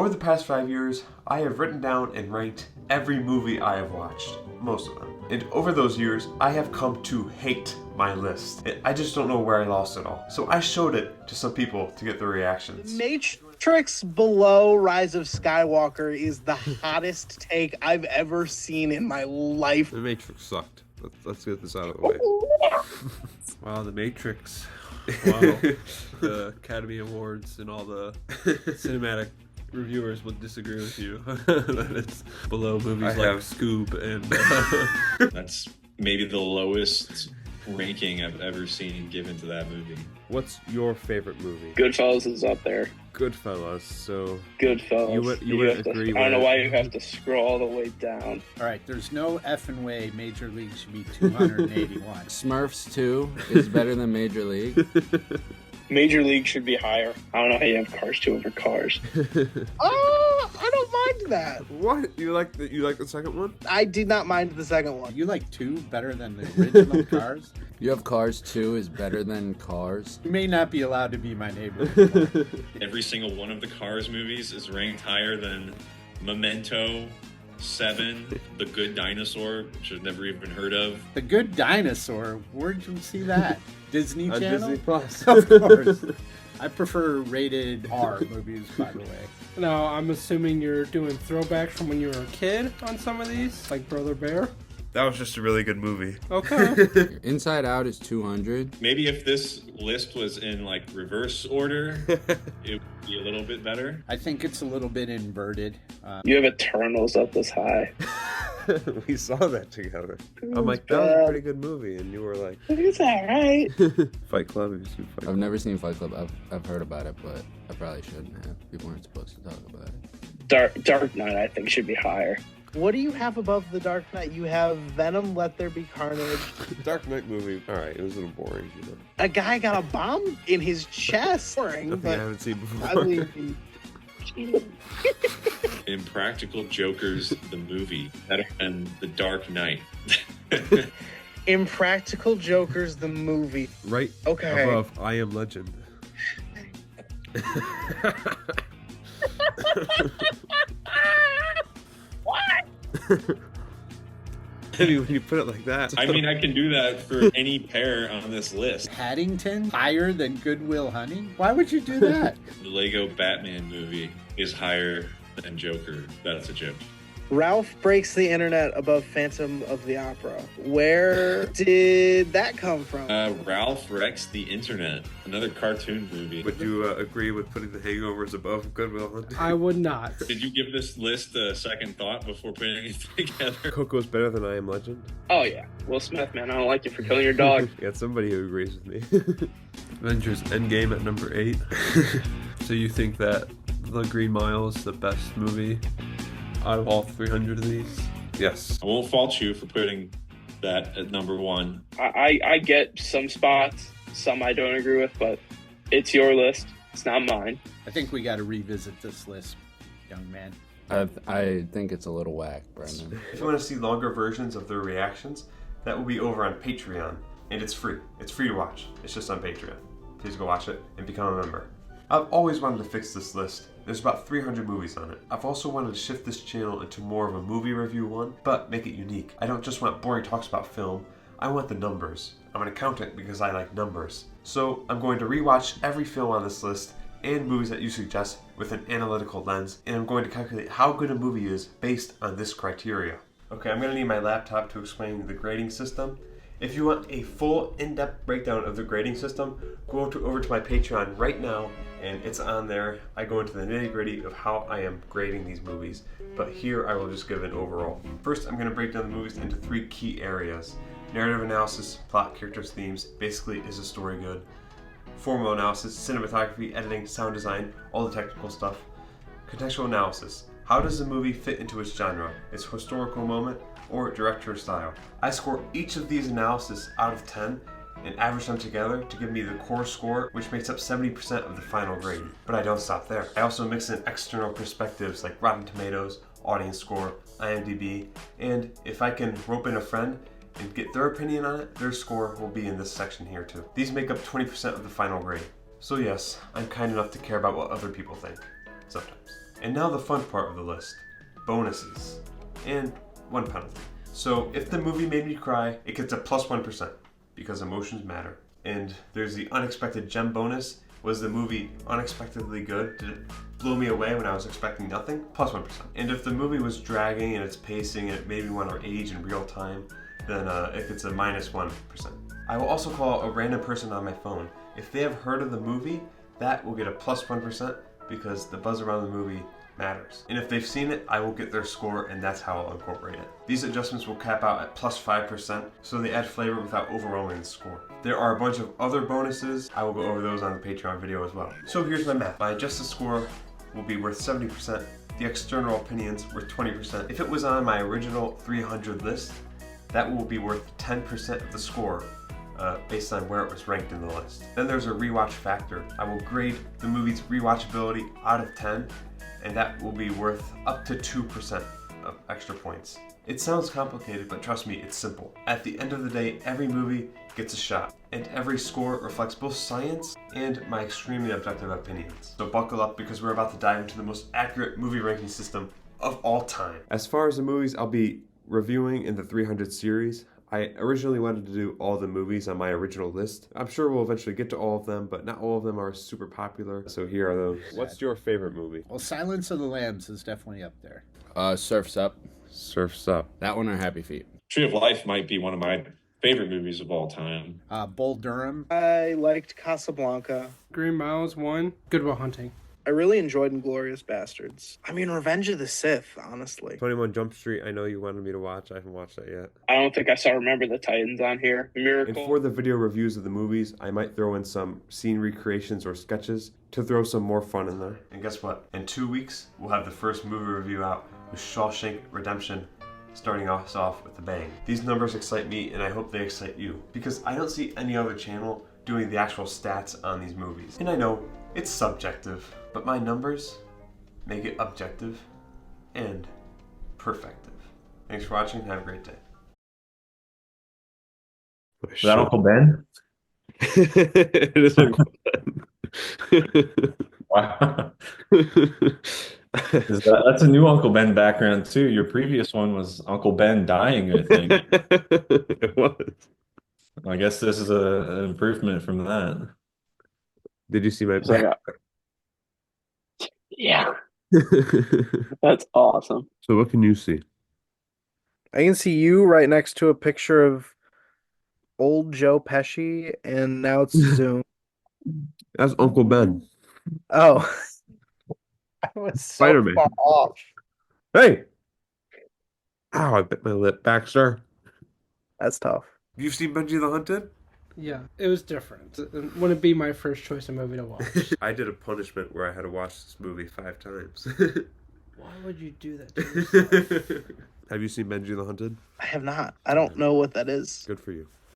Over the past 5 years, I have written down and ranked every movie I have watched, most of them. And over those years, I have come to hate my list. I just don't know where I lost it all. So I showed it to some people to get their reactions. Matrix below Rise of Skywalker is the hottest take I've ever seen in my life. The Matrix sucked. Let's get this out of the way. Wow, The Matrix. Wow. The Academy Awards and all the cinematic reviewers would disagree with you that it's below movies like Scoob and That's maybe the lowest ranking I've ever seen given to that movie. What's your favorite movie? Goodfellas is up there. Goodfellas. So Goodfellas. You would agree with I don't know why you have to scroll all the way down. All right, there's no effing way Major League should be 281. Smurfs 2 is better than Major League. Major League should be higher. I don't know how you have Cars 2 over Cars. Oh, I don't mind that. What? You like the second one? I did not mind the second one. You like 2 better than the original Cars? You have Cars 2 is better than Cars. You may not be allowed to be my neighbor. Every single one of the Cars movies is ranked higher than Memento, 7, The Good Dinosaur, which I've never even heard of. The Good Dinosaur, where'd you see that? Disney On Channel? Disney Plus. Of course. I prefer rated R movies, by the way. Now, I'm assuming you're doing throwbacks from when you were a kid on some of these, like Brother Bear? That was just a really good movie. Okay. Inside Out is 200. Maybe if this list was in like reverse order, it would be a little bit better. I think it's a little bit inverted. You have Eternals up this high. We saw that together. I'm like, that was a pretty good movie, and you were like, It's alright. Fight Club. Have you seen Fight Club? I've never seen Fight Club. I've heard about it, but I probably shouldn't have. People weren't supposed to talk about it. Dark Knight, I think, should be higher. What do you have above The Dark Knight? You have Venom, Let There Be Carnage. Dark Knight movie. All right, it was a little boring, you know. A guy got a bomb in his chest. Nothing I But haven't seen before. I believe Impractical Jokers, the movie, better than The Dark Knight. Impractical Jokers, the movie. Right Okay. above I Am Legend. I mean, when you put it like that. I mean, I can do that for any pair on this list. Paddington higher than Goodwill Hunting? Why would you do that? The Lego Batman movie is higher than Joker. That's a joke. Ralph Breaks the Internet above Phantom of the Opera. Where did that come from? Ralph Wrecks the Internet, another cartoon movie. Would you agree with putting The Hangovers above Goodwill Hunting? I would not. Did you give this list a second thought before putting it together? Coco's better than I Am Legend? Oh, yeah. Will Smith, man. I don't like you for killing your dog. Got somebody who agrees with me. Avengers Endgame at number 8. So you think that The Green Mile is the best movie out of all 300 of these? Yes. I won't fault you for putting that at number 1. I get some spots, some I don't agree with, but it's your list. It's not mine. I think we got to revisit this list, young man. I think it's a little whack, Brendan. If you want to see longer versions of their reactions, that will be over on Patreon. And it's free. It's free to watch. It's just on Patreon. Please go watch it and become a member. I've always wanted to fix this list. There's about 300 movies on it. I've also wanted to shift this channel into more of a movie review one, but make it unique. I don't just want boring talks about film, I want the numbers. I'm an accountant because I like numbers. So I'm going to rewatch every film on this list and movies that you suggest with an analytical lens, and I'm going to calculate how good a movie is based on this criteria. Okay, I'm going to need my laptop to explain the grading system. If you want a full in-depth breakdown of the grading system, go over to my Patreon right now, and it's on there. I go into the nitty-gritty of how I am grading these movies, but here I will just give it overall. First, I'm going to break down the movies into 3 key areas. Narrative analysis, plot, characters, themes, basically is the story good. Formal analysis, cinematography, editing, sound design, all the technical stuff. Contextual analysis, how does the movie fit into its genre, its historical moment, or director style? I score each of these analysis out of 10 and average them together to give me the core score, which makes up 70% of the final grade. But I don't stop there. I also mix in external perspectives like Rotten Tomatoes, audience score, IMDb, and if I can rope in a friend and get their opinion on it, their score will be in this section here too. These make up 20% of the final grade. So yes, I'm kind enough to care about what other people think. Sometimes. And now the fun part of the list, bonuses, and one penalty. So if the movie made me cry, it gets a plus 1% because emotions matter. And there's the unexpected gem bonus. Was the movie unexpectedly good? Did it blow me away when I was expecting nothing? Plus 1%. And if the movie was dragging in its pacing and it made me want to age in real time, then it gets a minus 1%. I will also call a random person on my phone. If they have heard of the movie, that will get a plus 1% because the buzz around the movie matters. And if they've seen it, I will get their score, and that's how I'll incorporate it. These adjustments will cap out at plus 5%, so they add flavor without overwhelming the score. There are a bunch of other bonuses. I will go over those on the Patreon video as well. So here's my math. My adjusted score will be worth 70%. The external opinions worth 20%. If it was on my original 300 list, that will be worth 10% of the score based on where it was ranked in the list. Then there's a rewatch factor. I will grade the movie's rewatchability out of 10, and that will be worth up to 2% of extra points. It sounds complicated, but trust me, it's simple. At the end of the day, every movie gets a shot, and every score reflects both science and my extremely objective opinions. So buckle up because we're about to dive into the most accurate movie ranking system of all time. As far as the movies I'll be reviewing in the 300 series, I originally wanted to do all the movies on my original list. I'm sure we'll eventually get to all of them, but not all of them are super popular. So here are those. What's your favorite movie? Well, Silence of the Lambs is definitely up there. Surf's Up. Surf's Up. That one or Happy Feet. Tree of Life might be one of my favorite movies of all time. Bull Durham. I liked Casablanca. Green Mile's one. Good Will Hunting. I really enjoyed Inglourious Bastards. I mean, Revenge of the Sith, honestly. 21 Jump Street, I know you wanted me to watch. I haven't watched that yet. I don't think I saw Remember the Titans on here. And Miracle. for the video reviews of the movies, I might throw in some scene recreations or sketches to throw some more fun in there. And guess what? In 2 weeks, we'll have the first movie review out with Shawshank Redemption, starting us off with a bang. These numbers excite me, and I hope they excite you, because I don't see any other channel doing the actual stats on these movies. And I know it's subjective, but my numbers make it objective and perfective. Thanks for watching. Have a great day. Is that Uncle Ben? It is Uncle Ben. Wow. That's a new Uncle Ben background too. Your previous one was Uncle Ben dying, I think. It was. I guess this is an improvement from that. Did you see my Yeah, that's awesome. So what can you see? I can see you right next to a picture of old Joe Pesci, and now it's Zoom. That's Uncle Ben. Oh. I was so Spider-Man. far off. Hey! Ow, I bit my lip. Baxter. That's tough. You've seen Benji the Hunted? Yeah, it was different. It wouldn't be my first choice of movie to watch. I did a punishment where I had to watch this movie 5 times. Why would you do that to yourself? Have you seen Benji the Hunted? I have not. I don't know what that is. Good for you.